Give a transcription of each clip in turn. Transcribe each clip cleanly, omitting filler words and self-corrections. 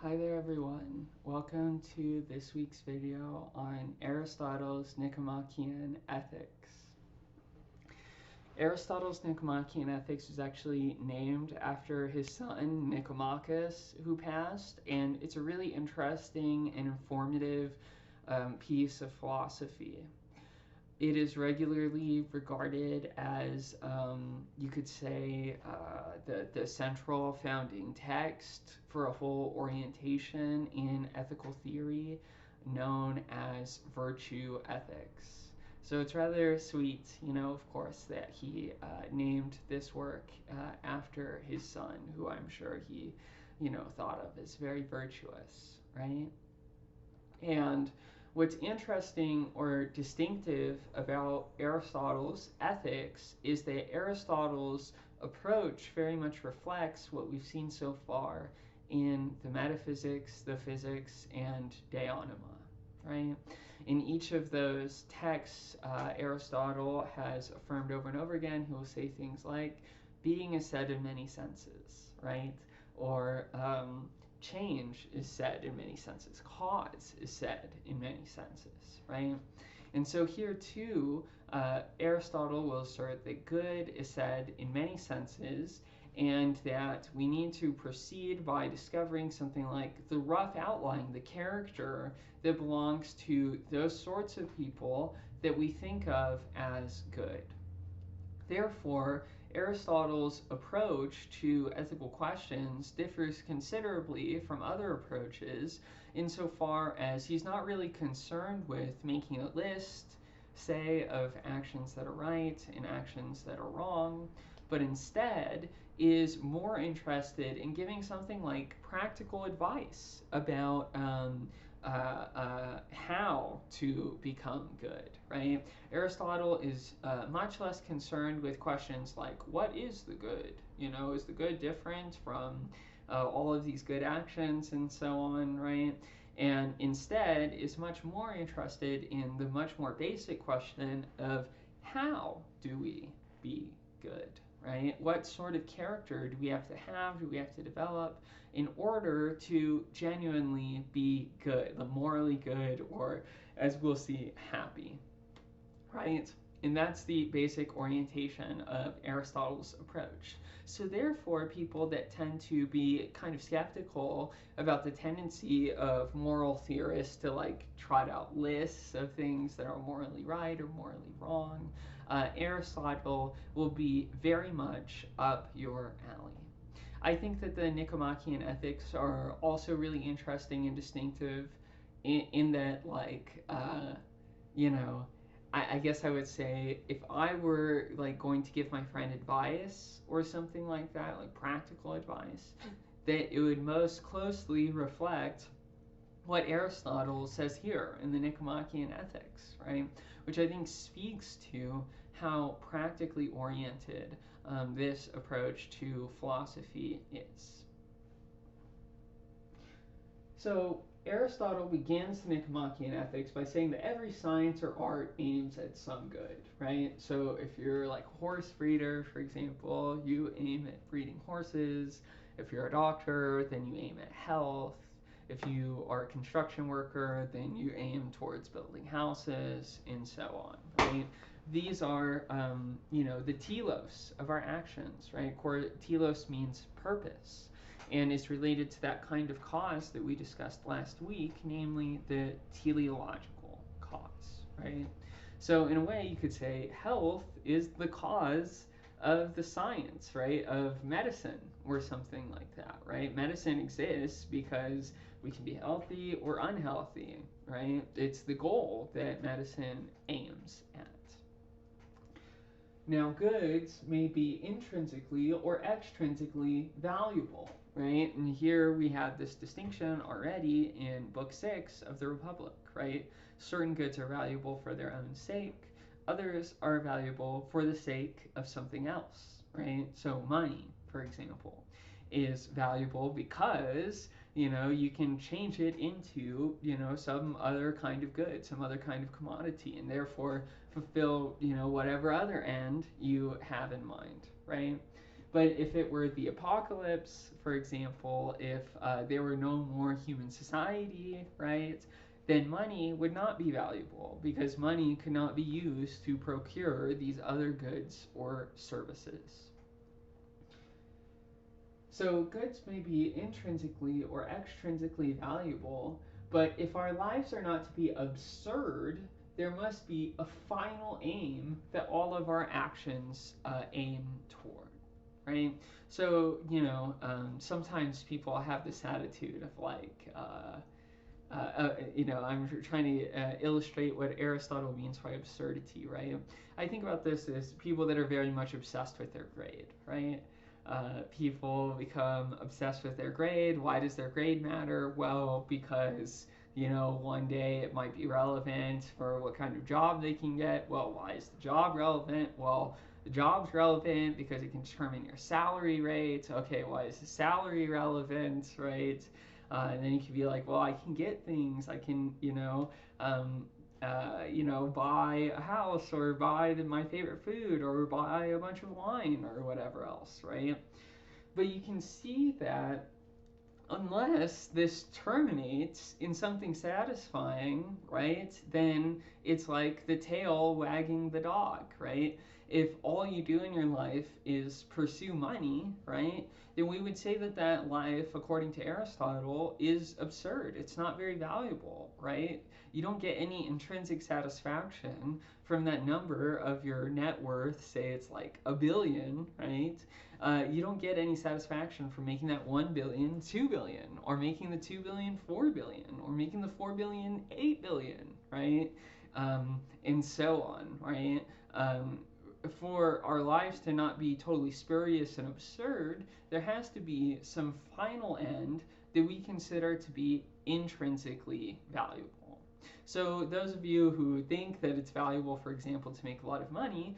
Hi there everyone, welcome to this week's video on Aristotle's Nicomachean Ethics. Aristotle's Nicomachean Ethics was actually named after his son Nicomachus, who passed, and it's a really interesting and informative piece of philosophy. It is regularly regarded as, you could say, the central founding text for a whole orientation in ethical theory known as virtue ethics. So it's rather sweet, of course, that he named this work after his son, who I'm sure he, thought of as very virtuous, right? And what's interesting or distinctive about Aristotle's ethics is that Aristotle's approach very much reflects what we've seen so far in the metaphysics, the physics, and de anima, right? In each of those texts, Aristotle has affirmed over and over again, he will say things like, being is said in many senses, right? Or change is said in many senses. Cause is said in many senses, right? And so here too, Aristotle will assert that good is said in many senses, and that we need to proceed by discovering something like the rough outline, the character that belongs to those sorts of people that we think of as good. Therefore, Aristotle's approach to ethical questions differs considerably from other approaches insofar as he's not really concerned with making a list, say, of actions that are right and actions that are wrong, but instead is more interested in giving something like practical advice about how to become good, right? Aristotle is much less concerned with questions like, what is the good? Is the good different from all of these good actions and so on, right? And instead is much more interested in the much more basic question of how do we be good, right? What sort of character do we have to have, do we have to develop in order to genuinely be good, morally good, or as we'll see, happy, right? And that's the basic orientation of Aristotle's approach. So therefore, people that tend to be kind of skeptical about the tendency of moral theorists to like trot out lists of things that are morally right or morally wrong, Aristotle will be very much up your alley. I think that the Nicomachean ethics are also really interesting and distinctive in that, like, you know, I guess I would say if I were like going to give my friend advice or something like that, like practical advice, that it would most closely reflect what Aristotle says here in the Nicomachean Ethics, right? Which I think speaks to how practically oriented this approach to philosophy is. So Aristotle begins the Nicomachean Ethics by saying that every science or art aims at some good, right? So if you're like a horse breeder, for example, you aim at breeding horses. If you're a doctor, then you aim at health. If you are a construction worker, then you aim towards building houses, and so on, right? These are, the telos of our actions, right? Telos means purpose, and is related to that kind of cause that we discussed last week, namely the teleological cause, right? So in a way, you could say health is the cause of the science, right, of medicine or something like that, right? Medicine exists because we can be healthy or unhealthy, right? It's the goal that medicine aims at. Now, goods may be intrinsically or extrinsically valuable, right? And here we have this distinction already in Book 6 of the Republic, right? Certain goods are valuable for their own sake, others are valuable for the sake of something else, right? So money, for example, is valuable because you can change it into some other kind of good, some other kind of commodity, and therefore fulfill whatever other end you have in mind, right? But if it were the apocalypse, for example, if there were no more human society, right, then money would not be valuable because money could not be used to procure these other goods or services. So goods may be intrinsically or extrinsically valuable, but if our lives are not to be absurd, there must be a final aim that all of our actions aim toward, right? So, sometimes people have this attitude of like, I'm trying to illustrate what Aristotle means by absurdity, right? I think about this as people that are very much obsessed with their grade, right? People become obsessed with their grade. Why does their grade matter? Well, because one day it might be relevant for what kind of job they can get. Well, why is the job relevant? Well, the job's relevant because it can determine your salary rate. Okay, why is the salary relevant, right? And then you can be like, well, I can get things. I can, buy a house or buy my favorite food or buy a bunch of wine or whatever else, right? But you can see that unless this terminates in something satisfying, right, then it's like the tail wagging the dog, right? If all you do in your life is pursue money, right, then we would say that that life, according to Aristotle, is absurd. It's not very valuable, right? You don't get any intrinsic satisfaction from that number of your net worth, say it's like a billion, right? You don't get any satisfaction from making that 1 billion 2 billion, or making the 2 billion 4 billion, or making the 4 billion 8 billion, right? And so on, right? For our lives to not be totally spurious and absurd, there has to be some final end that we consider to be intrinsically valuable. So those of you who think that it's valuable, for example, to make a lot of money,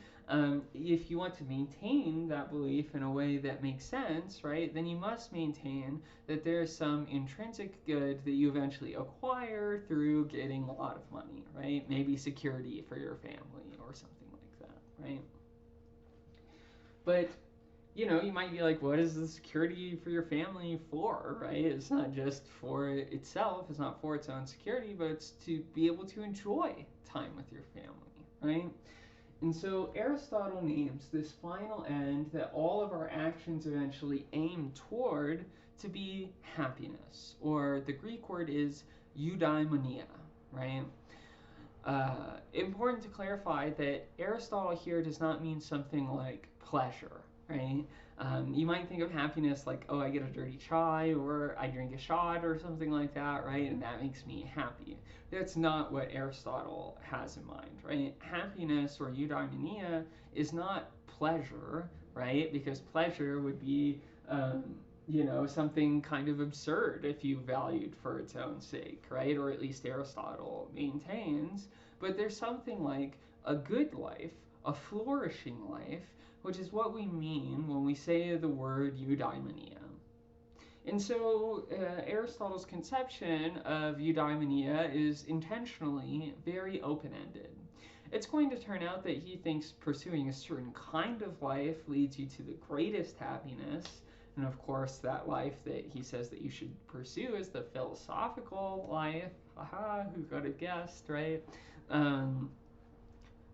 if you want to maintain that belief in a way that makes sense, right, then you must maintain that there's some intrinsic good that you eventually acquire through getting a lot of money, right? Maybe security for your family or something like that, right? But you might be like, what is the security for your family for, right? It's not just for itself, it's not for its own security, but it's to be able to enjoy time with your family, right? And so Aristotle names this final end that all of our actions eventually aim toward to be happiness, or the Greek word is eudaimonia, right? Important to clarify that Aristotle here does not mean something like pleasure, right? You might think of happiness like, oh, I get a dirty chai or I drink a shot or something like that, right? And that makes me happy. That's not what Aristotle has in mind, right? Happiness or eudaimonia is not pleasure, right? Because pleasure would be, something kind of absurd if you valued for its own sake, right? Or at least Aristotle maintains. But there's something like a good life, a flourishing life, which is what we mean when we say the word eudaimonia. And so Aristotle's conception of eudaimonia is intentionally very open-ended. It's going to turn out that he thinks pursuing a certain kind of life leads you to the greatest happiness. And of course, that life that he says that you should pursue is the philosophical life. Haha, who could have guessed, right?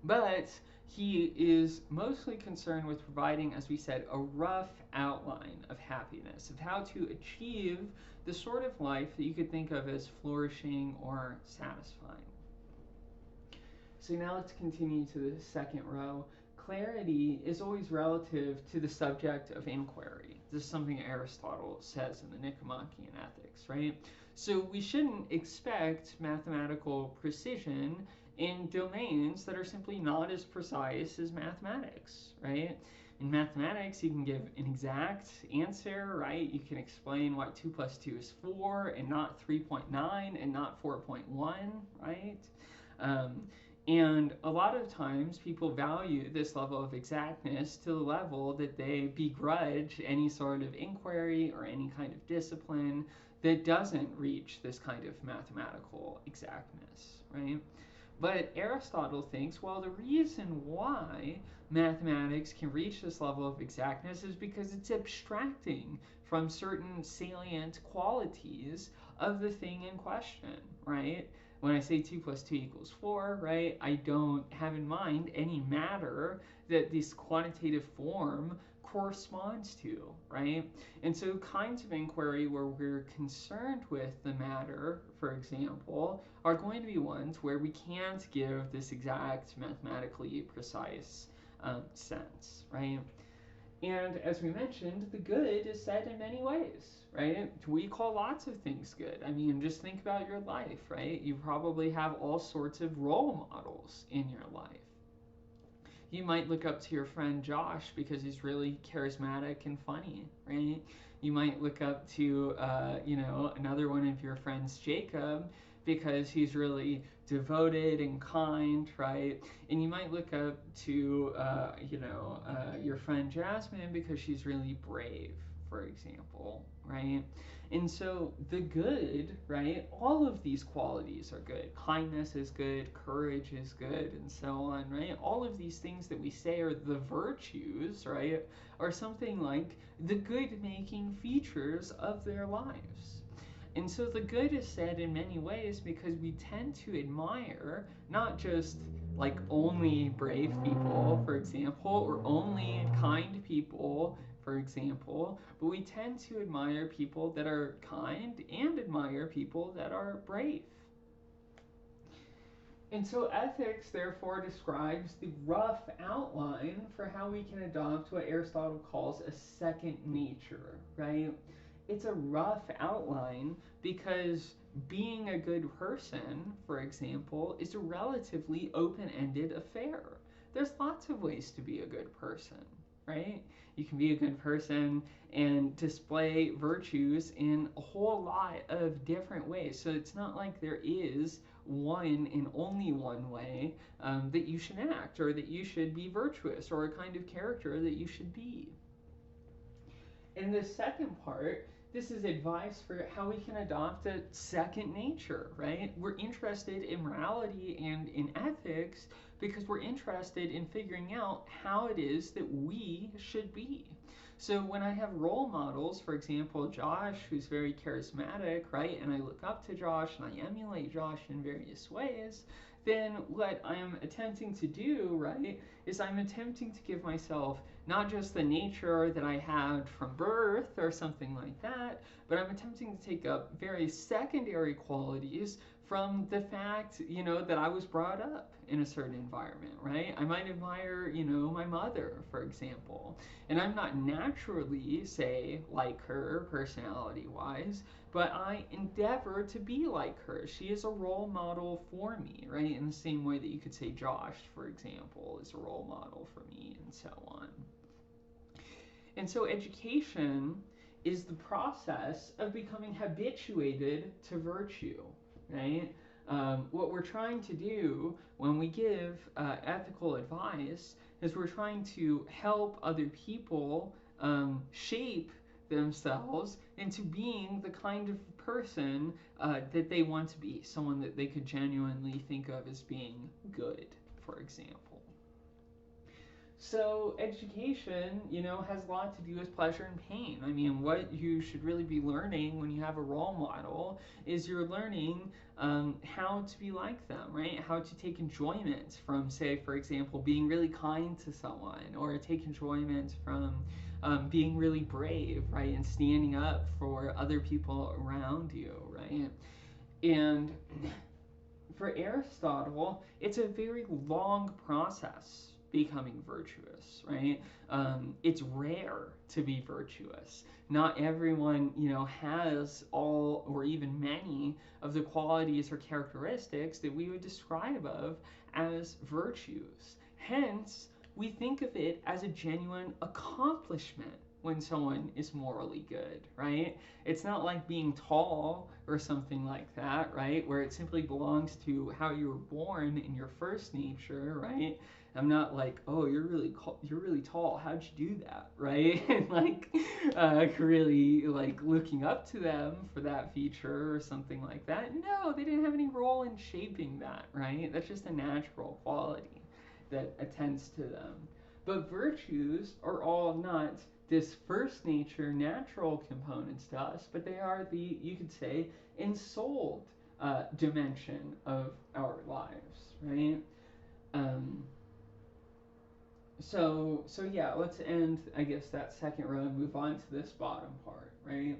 But he is mostly concerned with providing, as we said, a rough outline of happiness, of how to achieve the sort of life that you could think of as flourishing or satisfying. So now let's continue to the second row. Clarity is always relative to the subject of inquiry. This is something Aristotle says in the Nicomachean Ethics, right? So we shouldn't expect mathematical precision in domains that are simply not as precise as mathematics, right? In mathematics, you can give an exact answer, right? You can explain why 2 plus 2 is 4 and not 3.9 and not 4.1, right? And a lot of times people value this level of exactness to the level that they begrudge any sort of inquiry or any kind of discipline that doesn't reach this kind of mathematical exactness, right? But Aristotle thinks, well, the reason why mathematics can reach this level of exactness is because it's abstracting from certain salient qualities of the thing in question, right? When I say 2 plus 2 equals 4, right, I don't have in mind any matter that this quantitative form corresponds to, right? And so kinds of inquiry where we're concerned with the matter, for example, are going to be ones where we can't give this exact mathematically precise sense, right? And as we mentioned, the good is said in many ways, right? We call lots of things good. I mean, just think about your life, right? You probably have all sorts of role models in your life. You might look up to your friend Josh because he's really charismatic and funny, right? You might look up to, another one of your friends, Jacob, because he's really devoted and kind, right? And you might look up to, your friend Jasmine because she's really brave, for example, right? And so the good, right? All of these qualities are good. Kindness is good, courage is good, and so on, right? All of these things that we say are the virtues, right, are something like the good making features of their lives. And so the good is said in many ways because we tend to admire not just like only brave people, for example, or only kind people, for example, but we tend to admire people that are kind and admire people that are brave. And so ethics therefore describes the rough outline for how we can adopt what Aristotle calls a second nature, right? It's a rough outline because being a good person, for example, is a relatively open-ended affair. There's lots of ways to be a good person, right? You can be a good person and display virtues in a whole lot of different ways. So it's not like there is one and only one way that you should act or that you should be virtuous or a kind of character that you should be. In the second part, this is advice for how we can adopt a second nature, right? We're interested in morality and in ethics because we're interested in figuring out how it is that we should be. So when I have role models, for example, Josh, who's very charismatic, right, and I look up to Josh and I emulate Josh in various ways, then what I'm attempting to do, right, is I'm attempting to give myself not just the nature that I had from birth or something like that, but I'm attempting to take up very secondary qualities from the fact, that I was brought up in a certain environment, right? I might admire, my mother, for example, and I'm not naturally, say, like her personality-wise, but I endeavor to be like her. She is a role model for me, right? In the same way that you could say Josh, for example, is a role model for me, and so on. And so education is the process of becoming habituated to virtue, right? What we're trying to do when we give ethical advice is we're trying to help other people shape themselves into being the kind of person that they want to be, someone that they could genuinely think of as being good, for example. So education, has a lot to do with pleasure and pain. I mean, what you should really be learning when you have a role model is you're learning how to be like them, right? How to take enjoyment from, say, for example, being really kind to someone, or take enjoyment from being really brave, right? And standing up for other people around you, right? And for Aristotle, it's a very long process becoming virtuous, right? It's rare to be virtuous. Not everyone, has all or even many of the qualities or characteristics that we would describe of as virtues. Hence, we think of it as a genuine accomplishment when someone is morally good, right? It's not like being tall or something like that, right? Where it simply belongs to how you were born in your first nature, right? I'm not like, oh, you're really tall. How'd you do that, right? And like, really like looking up to them for that feature or something like that. No, they didn't have any role in shaping that, right? That's just a natural quality that attends to them. But virtues are all not this first nature natural components to us, but they are the, you could say, ensouled dimension of our lives, right? Um, so yeah, let's end, I guess, that second row and move on to this bottom part, right?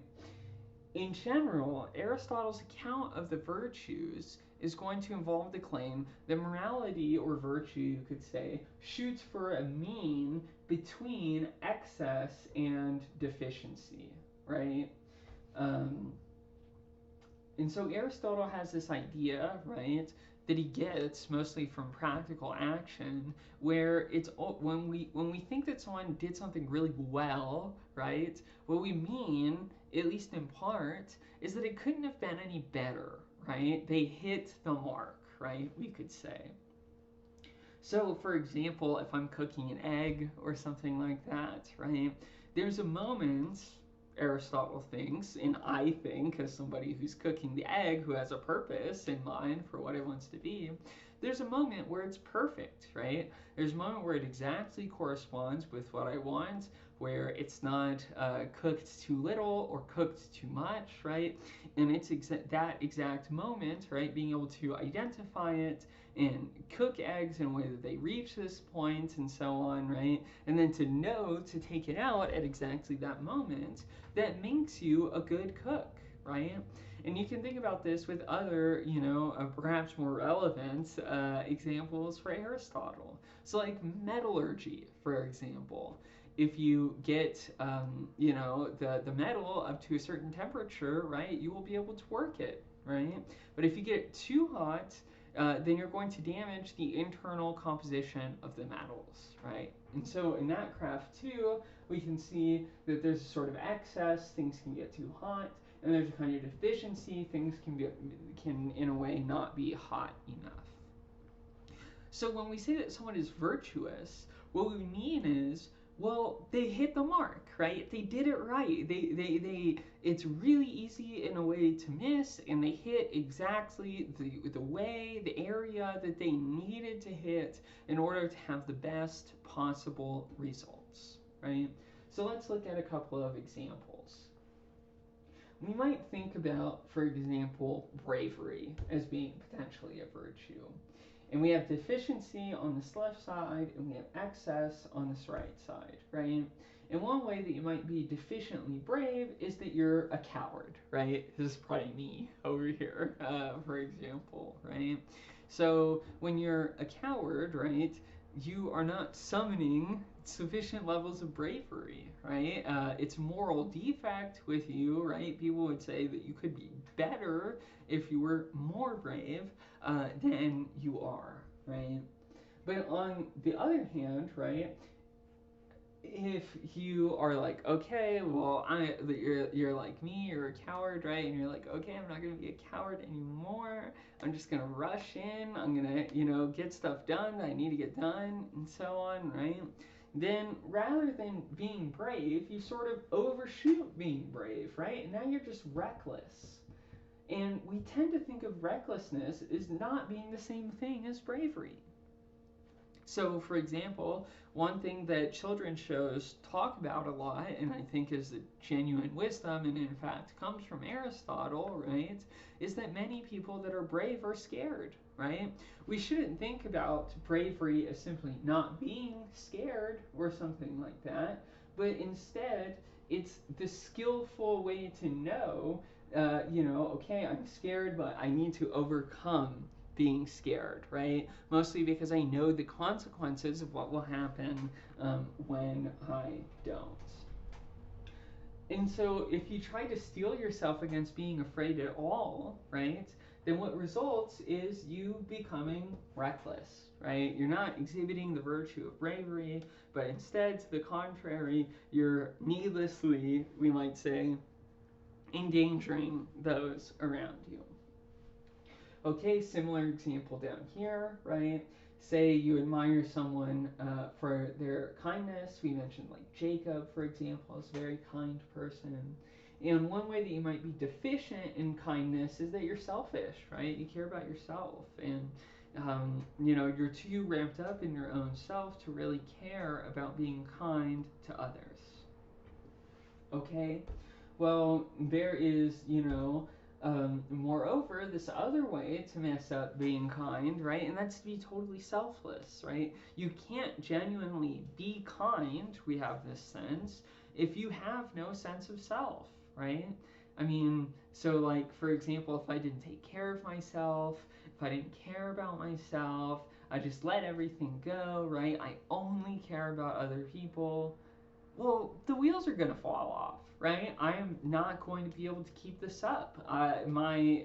In general, Aristotle's account of the virtues is going to involve the claim that morality, or virtue, you could say, shoots for a mean between excess and deficiency, right? Um, and so Aristotle has this idea, right, that he gets mostly from practical action, where it's when we think that someone did something really well, right, what we mean, at least in part, is that it couldn't have been any better, right? They hit the mark, right, we could say. So, for example, if I'm cooking an egg or something like that, right, there's a moment, Aristotle thinks, and I think, as somebody who's cooking the egg, who has a purpose in mind for what it wants to be, there's a moment where it's perfect, right? There's a moment where it exactly corresponds with what I want, where it's not cooked too little or cooked too much, right? And it's that exact moment, right? Being able to identify it and cook eggs in a way that they reach this point and so on, right? And then to know to take it out at exactly that moment, that makes you a good cook, right? And you can think about this with other, perhaps more relevant examples for Aristotle. So, like metallurgy, for example. If you get, the metal up to a certain temperature, right, you will be able to work it, right? But if you get it too hot, then you're going to damage the internal composition of the metals, right? And so in that craft too, we can see that there's a sort of excess, things can get too hot, and there's a kind of deficiency, things can in a way not be hot enough. So when we say that someone is virtuous, what we mean is, well, they hit the mark, right? They did it right. It's really easy in a way to miss, and they hit exactly the way, the area that they needed to hit in order to have the best possible results, right? So let's look at a couple of examples. We might think about, for example, bravery as being potentially a virtue. And we have deficiency on this left side, and we have excess on this right side, right? And one way that you might be deficiently brave is that you're a coward, right? This is probably me over here, for example, right? So when you're a coward, right, you are not summoning sufficient levels of bravery, right? It's moral defect with you, right? People would say that you could be better if you were more brave than you are, right? But on the other hand, right, if you are like, okay, well, you're like me, you're a coward, right? And you're like, okay, I'm not gonna be a coward anymore. I'm just gonna rush in. I'm gonna, get stuff done that I need to get done, and so on, right? Then rather than being brave, you sort of overshoot being brave, right? And now you're just reckless. And we tend to think of recklessness as not being the same thing as bravery. So, for example, one thing that children's shows talk about a lot, and I think is the genuine wisdom, and in fact comes from Aristotle, right, is that many people that are brave are scared, right? We shouldn't think about bravery as simply not being scared or something like that, but instead, it's the skillful way to know, okay, I'm scared, but I need to overcome being scared, right? Mostly because I know the consequences of what will happen when I don't. And so if you try to steel yourself against being afraid at all, right, then what results is you becoming reckless, right? You're not exhibiting the virtue of bravery, but instead, to the contrary, you're needlessly, we might say, endangering those around you. Okay, similar example down here, right? Say you admire someone for their kindness. We mentioned like Jacob, for example, is a very kind person. And one way that you might be deficient in kindness is that you're selfish, right? You care about yourself, and you're too ramped up in your own self to really care about being kind to others. Okay, well, there is, moreover, this other way to mess up being kind, right? And that's to be totally selfless, right? You can't genuinely be kind, we have this sense, if you have no sense of self, right? I mean, so like, for example, if I didn't take care of myself, if I didn't care about myself, I just let everything go, right? I only care about other people, well, the wheels are going to fall off, right? I am not going to be able to keep this up. My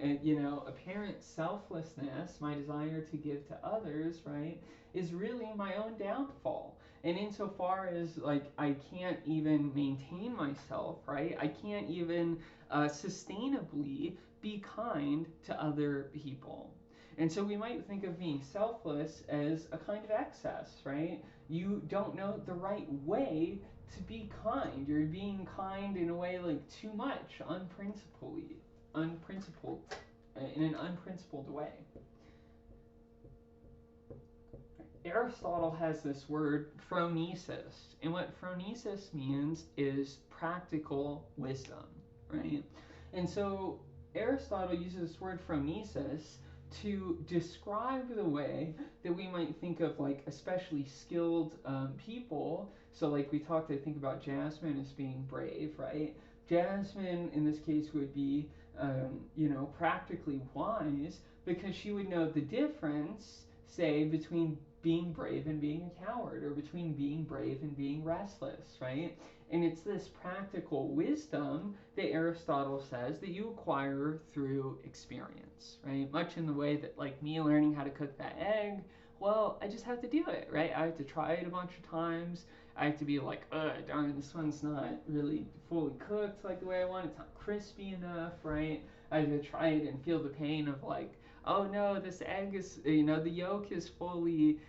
apparent selflessness, my desire to give to others, right, is really my own downfall. And insofar as, like, I can't even maintain myself, right, I can't even sustainably be kind to other people. And so we might think of being selfless as a kind of excess, right? You don't know the right way to be kind. You're being kind in a way like too much, unprincipled, in an unprincipled way. Aristotle has this word phronesis, and what phronesis means is practical wisdom, right? And so Aristotle uses this word phronesis to describe the way that we might think of like especially skilled people. So like we talked, I think, about Jasmine as being brave, right? Jasmine in this case would be practically wise because she would know the difference, say, between being brave and being a coward, or between being brave and being restless, right? And it's this practical wisdom that Aristotle says that you acquire through experience, right? Much in the way that, like, me learning how to cook that egg, well, I just have to do it, right? I have to try it a bunch of times. I have to be like, darn, this one's not really fully cooked like the way I want. It's not crispy enough, right? I have to try it and feel the pain of like, oh no, this egg is, the yolk is fully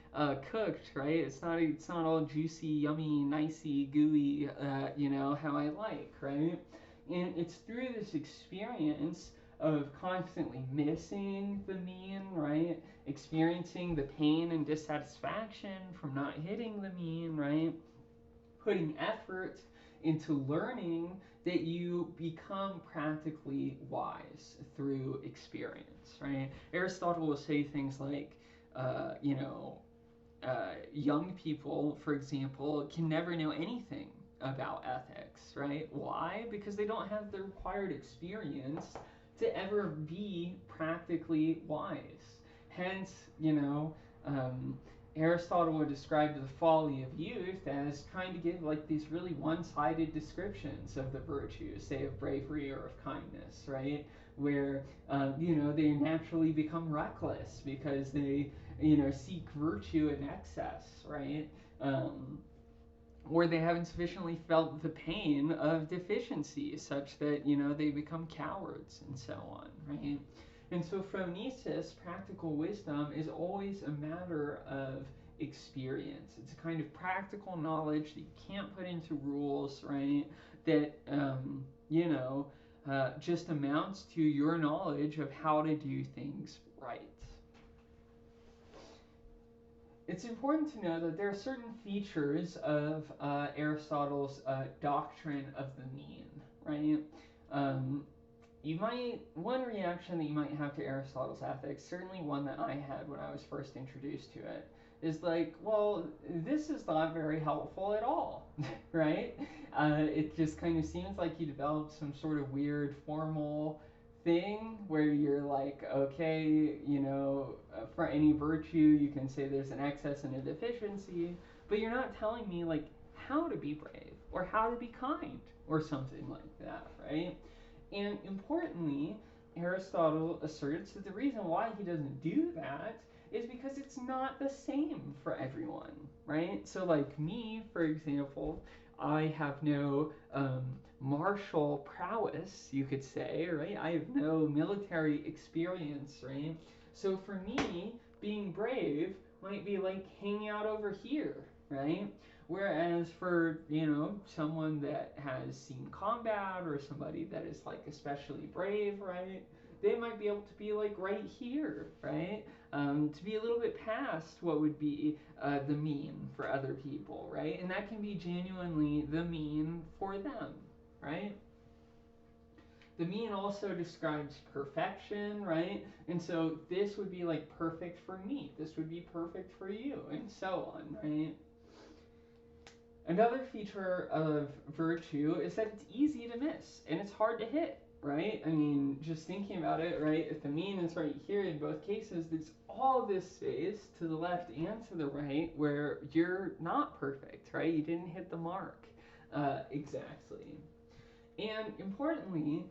cooked, right? It's not all juicy, yummy, nicey, gooey, how I like, right? And it's through this experience of constantly missing the mean, right? Experiencing the pain and dissatisfaction from not hitting the mean, right? Putting effort into learning that you become practically wise through experience, right? Aristotle will say things like, young people, for example, can never know anything about ethics, right? Why? Because they don't have the required experience to ever be practically wise. Hence, Aristotle would describe the folly of youth as trying to give like these really one-sided descriptions of the virtues, say of bravery or of kindness, right? Where they naturally become reckless because they seek virtue in excess, right? Or they haven't sufficiently felt the pain of deficiency, such that they become cowards and so on, right? And so phronesis, practical wisdom, is always a matter of experience. It's a kind of practical knowledge that you can't put into rules, right? That, just amounts to your knowledge of how to do things right. It's important to know that there are certain features of Aristotle's doctrine of the mean, right? One reaction that you might have to Aristotle's ethics, certainly one that I had when I was first introduced to it, is like, well, this is not very helpful at all, right? It just kind of seems like you developed some sort of weird formal thing where you're like, okay, for any virtue you can say there's an excess and a deficiency, but you're not telling me like how to be brave or how to be kind or something like that, right? And importantly, Aristotle asserts that the reason why he doesn't do that is because it's not the same for everyone, right? So, like me, for example, I have no martial prowess, you could say, right? I have no military experience, right? So, for me, being brave might be like hanging out over here, right? Whereas for, someone that has seen combat or somebody that is like especially brave, right? They might be able to be like right here, right? To be a little bit past what would be the mean for other people, right? And that can be genuinely the mean for them, right? The mean also describes perfection, right? And so this would be like perfect for me. This would be perfect for you, and so on, right? Another feature of virtue is that it's easy to miss and it's hard to hit, right? I mean, just thinking about it, right? If the mean is right here in both cases, there's all this space to the left and to the right where you're not perfect, right? You didn't hit the mark exactly. And importantly,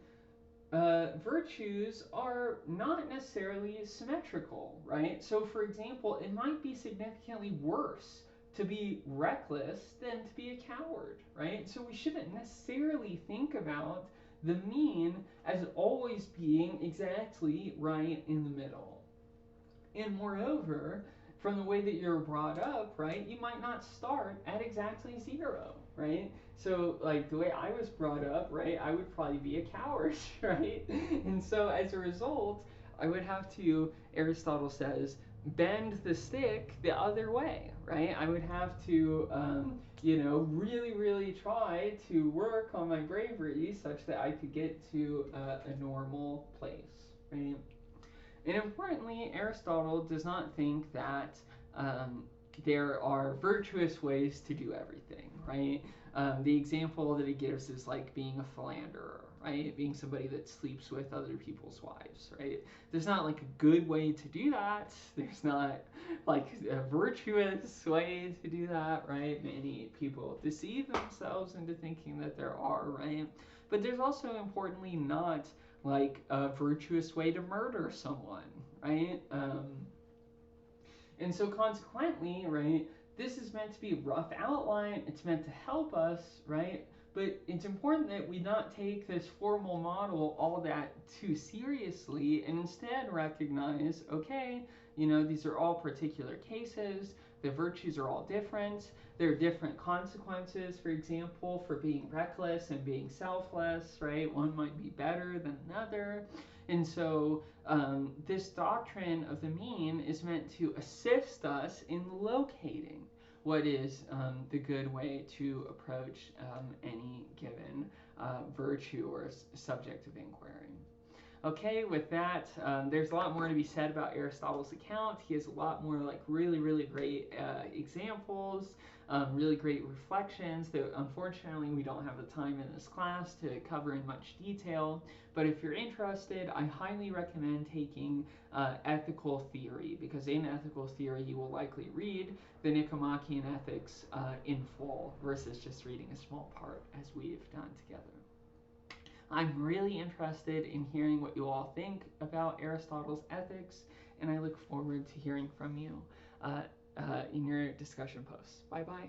virtues are not necessarily symmetrical, right? So, for example, it might be significantly worse to be reckless than to be a coward, right? So, we shouldn't necessarily think about the mean as always being exactly right in the middle. And moreover, from the way that you're brought up, right, you might not start at exactly 0, right? So, like, the way I was brought up, right, I would probably be a coward, right? And so, as a result, I would have to, Aristotle says, bend the stick the other way, right? I would have to, really, really try to work on my bravery such that I could get to a normal place, right? And importantly, Aristotle does not think that there are virtuous ways to do everything, right? The example that he gives is like being a philanderer, right? Being somebody that sleeps with other people's wives, right? There's not like a good way to do that. There's not like a virtuous way to do that, right? Many people deceive themselves into thinking that there are, right? But there's also importantly not like a virtuous way to murder someone, right? And so consequently, right, this is meant to be a rough outline. It's meant to help us, right? But it's important that we not take this formal model all that too seriously and instead recognize, okay, these are all particular cases. The virtues are all different. There are different consequences, for example, for being reckless and being selfless, right? One might be better than another. And so this doctrine of the mean is meant to assist us in locating what is the good way to approach any given virtue or subject of inquiry. Okay, with that, there's a lot more to be said about Aristotle's account. He has a lot more like really, really great examples, really great reflections that unfortunately we don't have the time in this class to cover in much detail. But if you're interested, I highly recommend taking ethical theory, because in ethical theory you will likely read the Nicomachean Ethics in full versus just reading a small part as we've done together. I'm really interested in hearing what you all think about Aristotle's ethics, and I look forward to hearing from you in your discussion posts. Bye-bye.